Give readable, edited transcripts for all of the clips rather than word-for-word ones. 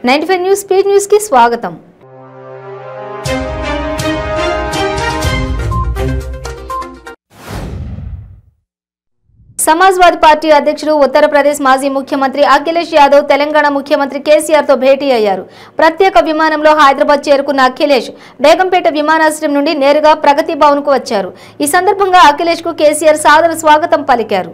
95 news speed news కి స్వాగతం. Samajwadi party అధ్యక్షుడు ఉత్తరప్రదేశ్ మాజీ ముఖ్యమంత్రి అఖిలేష్ యాదవ్ తెలంగాణ ముఖ్యమంత్రి కేసీఆర్ తో భేటీ అయ్యారు. ప్రత్యేక విమానంలో హైదరాబాద్ చేరుకున్న అఖిలేష్ బేగంపేట విమానాశ్రయం నుండి నేరుగా ప్రగతి భవన్ కు వచ్చారు. ఈ సందర్భంగా అఖిలేష్ కు కేసీఆర్ సాదర స్వాగతం పలికారు.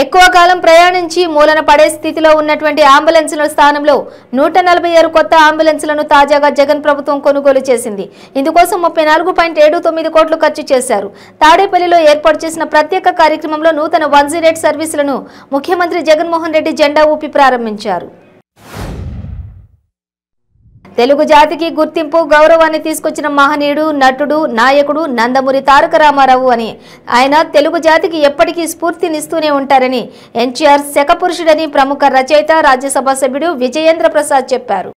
ఎక్కువ కాలం ప్రయాణించి మూలన పడే స్థితిలో ఉన్నటువంటి అంబులెన్స్ల స్థానంలో 146 కొత్త అంబులెన్స్లను తాజాగా జగన్ ప్రభుత్వం కొనుగోలు చేసింది. ఇందుకోసం 34.79 కోట్లు ఖర్చు చేశారు. తాడేపల్లిలో ఏర్పాటు చేసిన ప్రత్యేక కార్యక్రమంలో నూతన 108 సర్వీసులను ముఖ్యమంత్రి జగన్మోహన్ రెడ్డి జెండా ఊపి ప్రారంభించారు. తెలుగు జాతికి గుర్తింపు గౌరవాన్ని తీసుకొచ్చిన మహనీయుడు, నటుడు, నాయకుడు నందమూరి తారక రామారావు అని, ఆయన తెలుగు జాతికి ఎప్పటికీ స్ఫూర్తినిస్తూనే ఉంటారని ఎన్టీఆర్ శకపురుషుడని ప్రముఖ రచయిత, రాజ్యసభ సభ్యుడు విజయేంద్ర ప్రసాద్ చెప్పారు.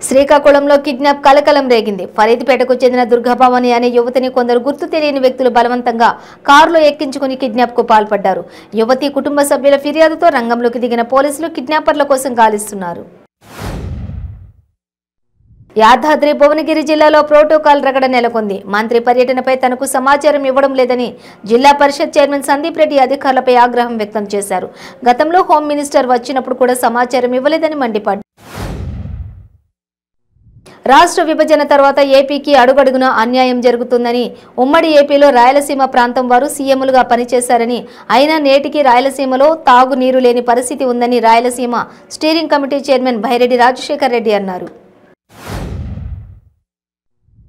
శ్రీకాకుళంలో కిడ్నాప్ కలకలం రేగింది. ఫరీద్పేటకు చెందిన దుర్గాభవాని అనే యువతిని కొందరు గుర్తు తెలియని వ్యక్తులు బలవంతంగా కారులో ఎక్కించుకుని కిడ్నాప్ కు పాల్పడ్డారు. యువతి కుటుంబ సభ్యుల ఫిర్యాదుతో రంగంలోకి దిగిన పోలీసులు కిడ్నాపర్ల కోసం గాలిస్తున్నారు. యాదాద్రి భువనగిరి జిల్లాలో ప్రోటోకాల్ రగడ నెలకొంది. మంత్రి పర్యటనపై తనకు సమాచారం ఇవ్వడం లేదని జిల్లా పరిషత్ చైర్మన్ సందీప్ రెడ్డి అధికారులపై ఆగ్రహం వ్యక్తం చేశారు. గతంలో హోం మినిస్టర్ వచ్చినప్పుడు కూడా సమాచారం ఇవ్వలేదని మండిపడ్డారు. రాష్ట్ర విభజన తర్వాత ఏపీకి అడుగడుగున అన్యాయం జరుగుతుందని, ఉమ్మడి ఏపీలో రాయలసీమ ప్రాంతం వారు సీఎంలుగా పనిచేశారని, అయినా నేటికి రాయలసీమలో తాగునీరు లేని పరిస్థితి ఉందని Rayalaseema steering committee chairman Byreddy Rajasekhar Reddy అన్నారు.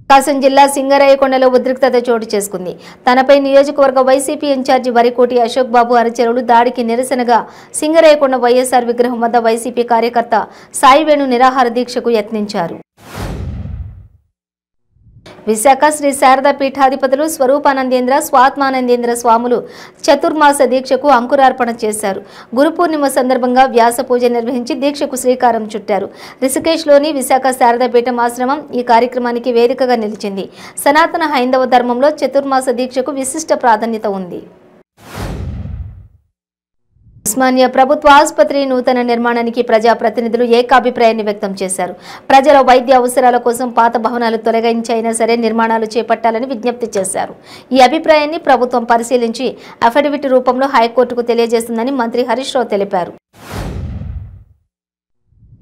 ప్రకాశం జిల్లా సింగరాయకొండలో ఉద్రిక్తత చోటు చేసుకుంది. తనపై నియోజకవర్గ వైసీపీ ఇన్ఛార్జి వరికోటి అశోక్ బాబు అనుచరులు దాడికి నిరసనగా సింగరాయకొండ వైఎస్ఆర్ విగ్రహం వద్ద వైసీపీ కార్యకర్త సాయి వేణు నిరాహార దీక్షకు యత్నించారు. విశాఖ శ్రీ శారదా పీఠాధిపతులు స్వరూపానందేంద్ర, స్వాత్మానందేంద్ర స్వాములు చతుర్మాస దీక్షకు అంకురార్పణ చేశారు. గురు పూర్ణిమ సందర్భంగా వ్యాస పూజ నిర్వహించి దీక్షకు శ్రీకారం చుట్టారు. రిషికేశ్లోని విశాఖ శారదాపీఠం ఆశ్రమం ఈ కార్యక్రమానికి వేదికగా నిలిచింది. సనాతన హైందవ ధర్మంలో చతుర్మాస దీక్షకు విశిష్ట ప్రాధాన్యత ఉంది. ఉస్మానియా ప్రభుత్వ ఆసుపత్రి నూతన నిర్మాణానికి ప్రజాప్రతినిధులు ఏకాభిప్రాయాన్ని వ్యక్తం చేశారు. ప్రజల వైద్య అవసరాల కోసం పాత భవనాలు తొలగించైనా సరే నిర్మాణాలు చేపట్టాలని విజ్ఞప్తి చేశారు. ఈ అభిప్రాయాన్ని ప్రభుత్వం పరిశీలించి అఫిడవిట్ రూపంలో హైకోర్టుకు తెలియజేస్తుందని మంత్రి హరీష్ రావు తెలిపారు.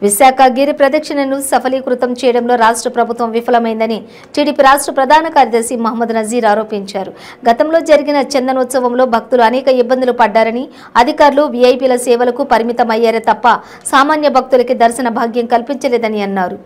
విశాఖ గిరి ప్రదక్షిణను సఫలీకృతం చేయడంలో రాష్ట్ర ప్రభుత్వం విఫలమైందని టీడీపీ రాష్ట్ర ప్రధాన కార్యదర్శి మహమ్మద్ నజీర్ ఆరోపించారు. గతంలో జరిగిన చందనోత్సవంలో భక్తులు అనేక ఇబ్బందులు పడ్డారని, అధికారులు వీఐపీల సేవలకు పరిమితమయ్యారే తప్ప సామాన్య భక్తులకి దర్శన భాగ్యం కల్పించలేదని అన్నారు.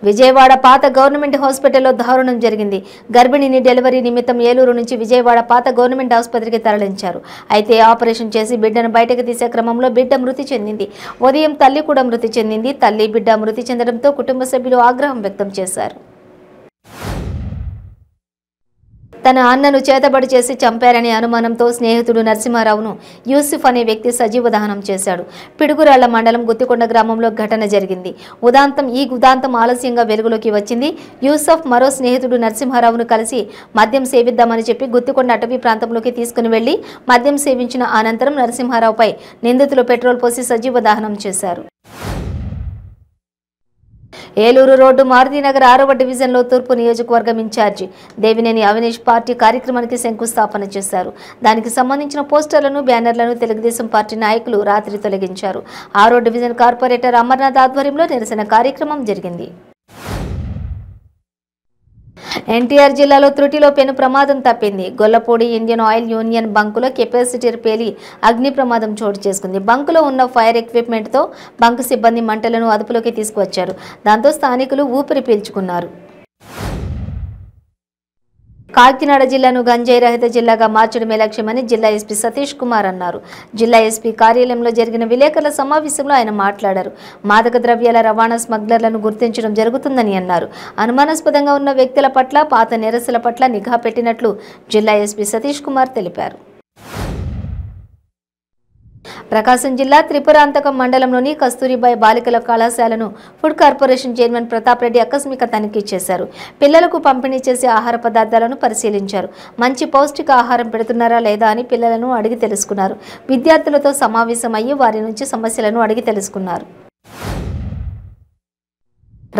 విజయవాడ పాత గవర్నమెంట్ హాస్పిటల్లో దారుణం జరిగింది. గర్భిణిని డెలివరీ నిమిత్తం ఏలూరు నుంచి విజయవాడ పాత గవర్నమెంట్ ఆసుపత్రికి తరలించారు. అయితే ఆపరేషన్ చేసి బిడ్డను బయటకు తీసే క్రమంలో బిడ్డ మృతి చెందింది. ఉదయం తల్లి కూడా మృతి చెందింది. తల్లి, బిడ్డ మృతి చెందడంతో కుటుంబ సభ్యులు ఆగ్రహం వ్యక్తం చేశారు. తన అన్నను చేతబడి చేసి చంపారనే అనుమానంతో స్నేహితుడు నరసింహారావును యూసుఫ్ అనే వ్యక్తి సజీవ దహనం చేశాడు. పిడుగురాళ్ల మండలం గుత్తికొండ గ్రామంలో ఘటన జరిగింది. ఈ ఉదాంతం ఆలస్యంగా వెలుగులోకి వచ్చింది. యూసుఫ్ మరో స్నేహితుడు నరసింహారావును కలిసి మద్యం సేవిద్దామని చెప్పి గుత్తికొండ అటవీ ప్రాంతంలోకి తీసుకుని వెళ్లి మద్యం సేవించిన అనంతరం నరసింహారావుపై నిందితులు పెట్రోల్ పోసి సజీవ దహనం చేశారు. ఏలూరు రోడ్డు మారుతినగర్ 6వ డివిజన్లో తూర్పు నియోజకవర్గం ఇన్ఛార్జి దేవినేని అవినేష్ పార్టీ కార్యక్రమానికి శంకుస్థాపన చేశారు. దానికి సంబంధించిన పోస్టర్లను, బ్యానర్లను తెలుగుదేశం పార్టీ నాయకులు రాత్రి తొలగించారు. 6వ డివిజన్ కార్పొరేటర్ అమర్నాథ్ ఆధ్వర్యంలో నిరసన కార్యక్రమం జరిగింది. ఎన్టీఆర్ జిల్లాలో త్రుటిలో పెను ప్రమాదం తప్పింది. గొల్లపూడి ఇండియన్ ఆయిల్ యూనియన్ బంకులో కెపాసిటర్ పేలి అగ్ని ప్రమాదం చోటు చేసుకుంది. బంకులో ఉన్న ఫైర్ ఎక్విప్మెంట్ తో బంకు సిబ్బంది మంటలను అదుపులోకి తీసుకువచ్చారు. దాంతో స్థానికులు ఊపిరి పీల్చుకున్నారు. కాకినాడ జిల్లాను గంజాయి రహిత జిల్లాగా మార్చడమే లక్ష్యమని జిల్లా ఎస్పీ సతీష్ కుమార్ అన్నారు. జిల్లా ఎస్పీ కార్యాలయంలో జరిగిన విలేకరుల సమావేశంలో ఆయన మాట్లాడారు. మాదక ద్రవ్యాల రవాణా స్మగ్లర్లను గుర్తించడం జరుగుతుందని అన్నారు. అనుమానాస్పదంగా ఉన్న వ్యక్తుల పట్ల, పాత నేరస్తుల పట్ల నిఘా పెట్టినట్లు జిల్లా ఎస్పీ సతీష్ కుమార్ తెలిపారు. ప్రకాశం జిల్లా త్రిపురాంతకం మండలంలోని కస్తూరిబాయి బాలికల కళాశాలను food corporation chairman Pratap Reddy ఆకస్మిక తనిఖీ చేశారు. పిల్లలకు పంపిణీ చేసే ఆహార పదార్థాలను పరిశీలించారు. మంచి పౌష్టిక ఆహారం పెడుతున్నారా లేదా అని పిల్లలను అడిగి తెలుసుకున్నారు. విద్యార్థులతో సమావేశమయ్యి వారి నుంచి సమస్యలను అడిగి తెలుసుకున్నారు.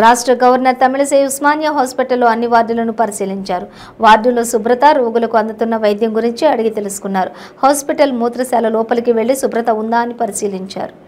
రాష్ట్ర గవర్నర్ తమిళిసై ఉస్మానియా హాస్పిటల్లో అన్ని వార్డులను పరిశీలించారు. వార్డులో శుభ్రత, రోగులకు అందుతున్న వైద్యం గురించి అడిగి తెలుసుకున్నారు. హాస్పిటల్ మూత్రశాల లోపలికి వెళ్లి శుభ్రత ఉందా అని పరిశీలించారు.